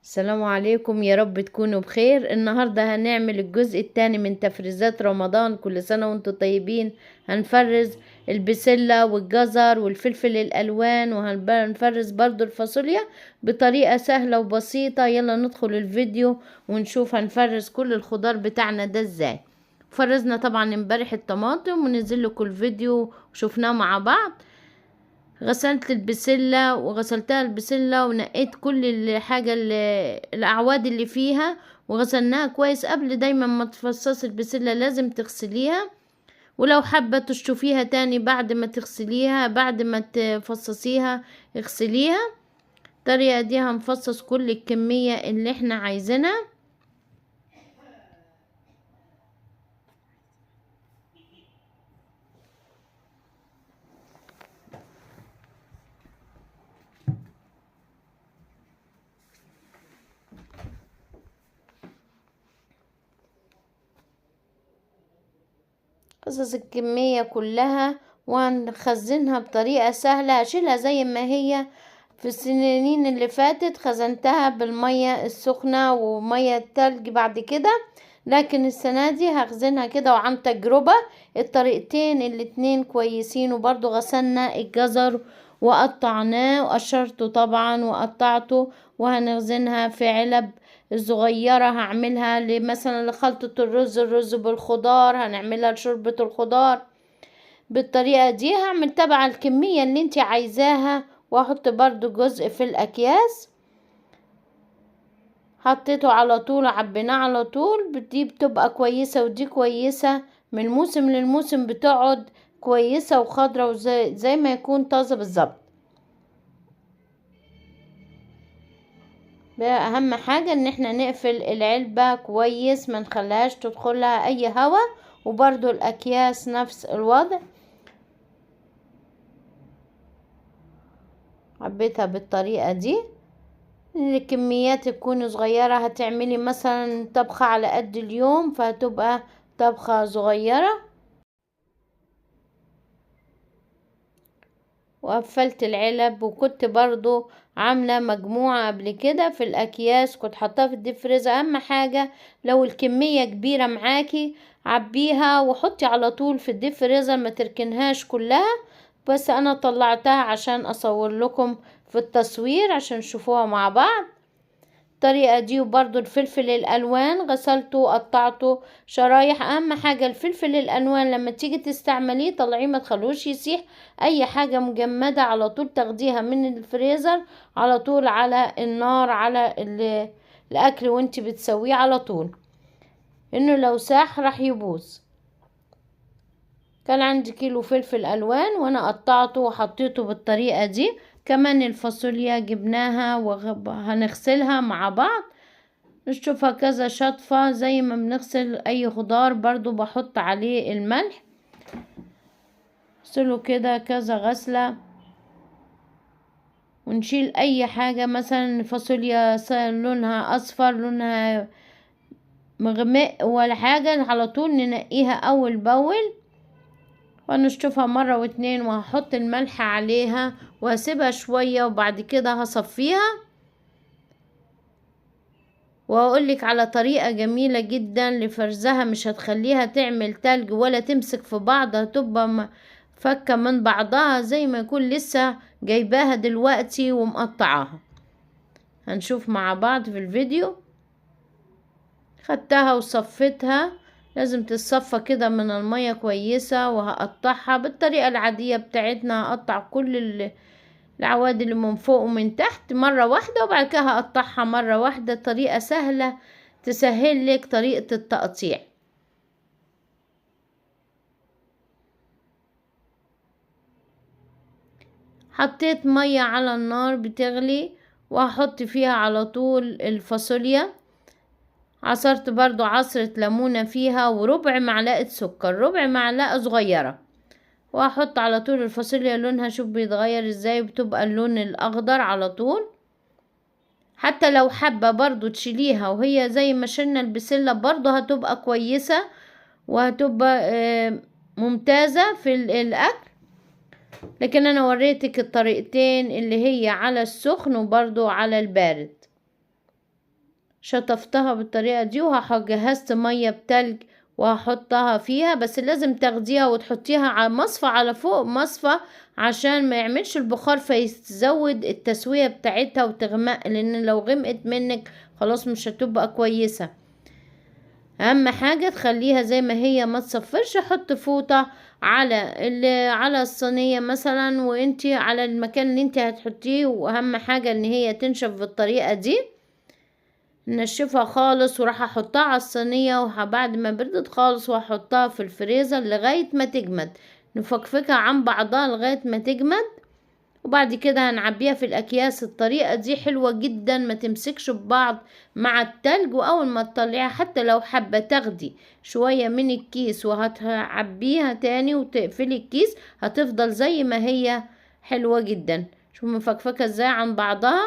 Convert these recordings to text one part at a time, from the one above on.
السلام عليكم، يا رب تكونوا بخير. النهاردة هنعمل الجزء الثاني من تفريزات رمضان. كل سنة وانتم طيبين. هنفرز البسلة والجزر والفلفل الألوان، وهنفرز برضو الفاصوليا بطريقة سهلة وبسيطة. يلا ندخل الفيديو ونشوف هنفرز كل الخضار بتاعنا ده ازاي. فرزنا طبعا امبارح الطماطم ونزل لكم الفيديو وشوفناه مع بعض. غسلت البسلة وغسلتها البسلة ونقيت كل الأعواد اللي فيها وغسلناها كويس. قبل دايما ما تفصصي البسلة لازم تغسليها، ولو حابة تشطفيها تاني بعد ما تغسليها، بعد ما تفصصيها اغسليها. الطريقة دي هنفصص كل الكمية اللي احنا عايزينها. قصص الكمية كلها وهنخزنها بطريقة سهلة. هشيلها زي ما هي. في السنين اللي فاتت خزنتها بالمية السخنة ومية التلج بعد كده، لكن السنة دي هخزنها كده. وعن تجربة الطريقتين الاتنين كويسين. وبرضو غسلنا الجزر وقطعناه وقشرته طبعا وقطعته، وهنخزنها في علب الصغيرة. هعملها مثلا لخلطة الرز بالخضار، هنعملها لشوربة الخضار. بالطريقة دي هعمل تبع الكمية اللي انت عايزاها، واحط برضو جزء في الاكياس. حطيته على طول، عبيناه على طول. دي بتبقى كويسة ودي كويسة، من موسم للموسم بتقعد كويسة وخضرة وزي ما يكون طازة بالظبط. بقى اهم حاجة ان احنا نقفل العلبة كويس، ما نخليهاش تدخلها اي هوا. وبرضو الاكياس نفس الوضع. حبيتها بالطريقة دي. الكميات تكون صغيرة، هتعملي مثلا طبخة على قد اليوم فهتبقى طبخة صغيرة. وقفلت العلب. وكنت برضو عاملة مجموعة قبل كده في الأكياس، كنت حطها في الديب فريزر. أهم حاجة لو الكمية كبيرة معاكي عبيها وحطي على طول في الديب فريزر، ما تركنهاش كلها. بس أنا طلعتها عشان أصور لكم في التصوير عشان تشوفوها مع بعض الطريقة دي. وبرضو الفلفل الألوان غسلته وقطعته شرايح. أهم حاجة الفلفل الألوان لما تيجي تستعمليه طلعيه، ما تخلوش يسيح. أي حاجة مجمدة على طول تاخديها من الفريزر على طول على النار، على الأكل وانت بتسويه على طول، إنه لو ساح راح يبوظ. كان عندي كيلو فلفل ألوان وأنا قطعته وحطيته بالطريقة دي. كمان الفاصوليا جبناها وهنغسلها مع بعض، نشوفها كذا شطفة زي ما بنغسل اي خضار. برضو بحط عليه الملح، غسله كده كذا غسلة. ونشيل اي حاجة، مثلا فاصوليا لونها اصفر، لونها مغمق ولا حاجة، على طول ننقيها اول باول ونشطفها مرة واتنين. وهحط الملح عليها وهسيبها شوية وبعد كده هصفيها. واقولك على طريقة جميلة جدا لفرزها، مش هتخليها تعمل تلج ولا تمسك في بعض، هتبقى فكة من بعضها زي ما يكون لسه جايباها دلوقتي ومقطعاها. هنشوف مع بعض في الفيديو. خدتها وصفتها، لازم تتصفى كده من المية كويسة. وهقطعها بالطريقة العادية بتاعتنا. هقطع كل العواد اللي من فوق ومن تحت مرة واحدة، وبعد كده هقطعها مرة واحدة. طريقة سهلة تسهل لك طريقة التقطيع. حطيت مية على النار بتغلي وهحط فيها على طول الفاصوليا. عصرت برضو عصرة ليمونة فيها وربع معلقة سكر، ربع معلقة صغيرة. وهحط على طول الفاصوليا. لونها شوف بيتغير ازاي، بتبقى اللون الاخضر على طول. حتى لو حابة برضو تشيليها وهي زي ما شلنا البسلة برضو هتبقى كويسة وهتبقى ممتازة في الأكل. لكن أنا وريتك الطريقتين اللي هي على السخن وبرضو على البارد. شطفتها بالطريقة دي، وجهزت مية بتلج وهحطها فيها، بس لازم تاخديها وتحطيها على مصفى، على فوق مصفى، عشان ما يعملش البخار فيزود التسوية بتاعتها وتغمق، لان لو غمقت منك خلاص مش هتبقى كويسة. اهم حاجة تخليها زي ما هي ما تصفرش. حط فوطة على الصينية مثلا، وانتي على المكان اللي انتي هتحطيه، واهم حاجة ان هي تنشف بالطريقة دي. نشفها خالص، وراح احطها على الصينية، وبعد ما بردت خالص وهحطها في الفريزر لغاية ما تجمد. نفكفكها عن بعضها لغاية ما تجمد، وبعد كده هنعبيها في الاكياس. الطريقة دي حلوة جدا، ما تمسكش ببعض مع التلج. واول ما تطلعيها حتى لو حابة تاخدي شوية من الكيس وهتعبيها تاني وتقفلي الكيس، هتفضل زي ما هي حلوة جدا. شوف مفكفكة ازاي عن بعضها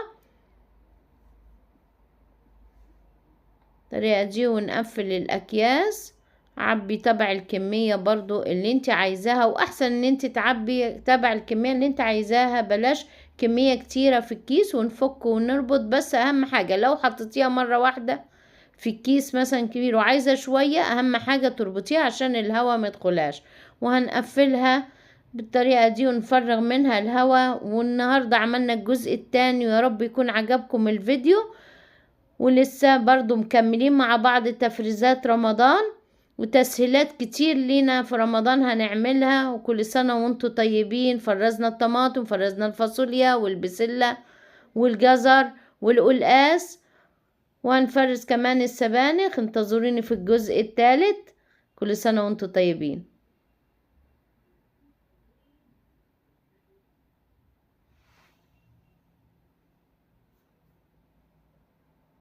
الطريقة دي. ونقفل الاكياس، عبي تبع الكمية برضو اللي انت عايزاها، واحسن ان انت تعبي تبع الكمية اللي انت عايزاها، بلاش كمية كتيرة في الكيس. ونفك ونربط. بس اهم حاجة لو حطيتيها مرة واحدة في الكيس مثلا كبير وعايزة شوية، اهم حاجة تربطيها عشان الهواء ما يدخلهاش. وهنقفلها بالطريقة دي ونفرغ منها الهواء. والنهاردة عملنا الجزء التاني، ويا رب يكون عجبكم الفيديو. ولسه برضو مكملين مع بعض تفريزات رمضان وتسهيلات كتير لينا في رمضان هنعملها. وكل سنة وانتم طيبين. فرزنا الطماطم، فرزنا الفاصوليا والبسلة والجزر والقلقاس، وهنفرز كمان السبانخ. انتظروني في الجزء الثالث. كل سنة وانتم طيبين.